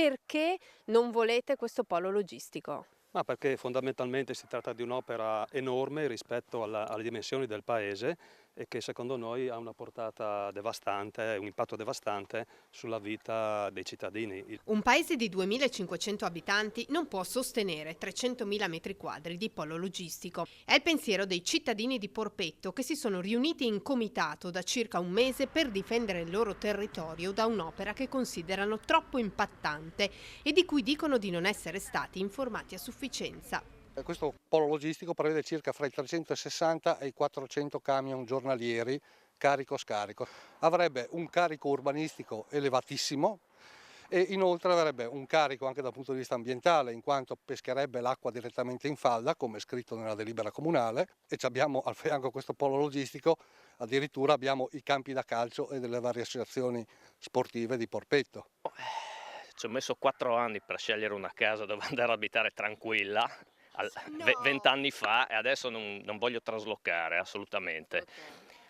Perché non volete questo polo logistico? Ma perché fondamentalmente si tratta di un'opera enorme rispetto alle dimensioni del paese e che secondo noi ha una portata devastante, un impatto devastante sulla vita dei cittadini. Un paese di 2.500 abitanti non può sostenere 300.000 metri quadri di polo logistico. È il pensiero dei cittadini di Porpetto che si sono riuniti in comitato da circa un mese per difendere il loro territorio da un'opera che considerano troppo impattante e di cui dicono di non essere stati informati a sufficienza. Questo polo logistico prevede circa fra i 360 e i 400 camion giornalieri carico-scarico. Avrebbe un carico urbanistico elevatissimo e inoltre avrebbe un carico anche dal punto di vista ambientale, in quanto pescherebbe l'acqua direttamente in falda, come è scritto nella delibera comunale, e ci abbiamo al fianco questo polo logistico, addirittura abbiamo i campi da calcio e delle varie associazioni sportive di Porpetto. Ci ho messo 4 anni per scegliere una casa dove andare a abitare tranquilla, No! 20 anni fa, e adesso non voglio traslocare assolutamente.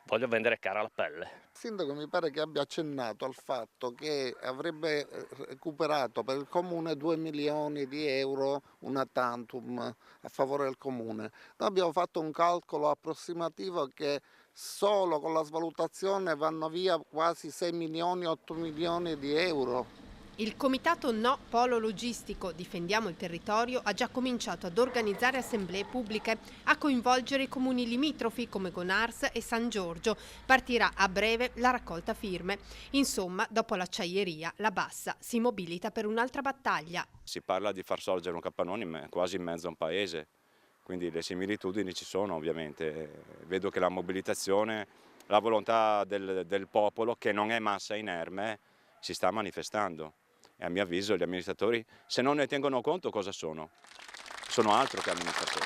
Voglio vendere cara la pelle. Il sindaco mi pare che abbia accennato al fatto che avrebbe recuperato per il comune 2 milioni di euro una tantum a favore del comune. Noi abbiamo fatto un calcolo approssimativo che solo con la svalutazione vanno via quasi 6 milioni, 8 milioni di euro. Il comitato No Polo Logistico Difendiamo il Territorio ha già cominciato ad organizzare assemblee pubbliche, a coinvolgere i comuni limitrofi come Gonars e San Giorgio. Partirà a breve la raccolta firme. Insomma, dopo l'acciaieria, la Bassa si mobilita per un'altra battaglia. Si parla di far sorgere un capannone quasi in mezzo a un paese, quindi le similitudini ci sono ovviamente. Vedo che la mobilitazione, la volontà del popolo, che non è massa inerme, si sta manifestando. E a mio avviso gli amministratori, se non ne tengono conto, cosa sono? Sono altro che amministratori.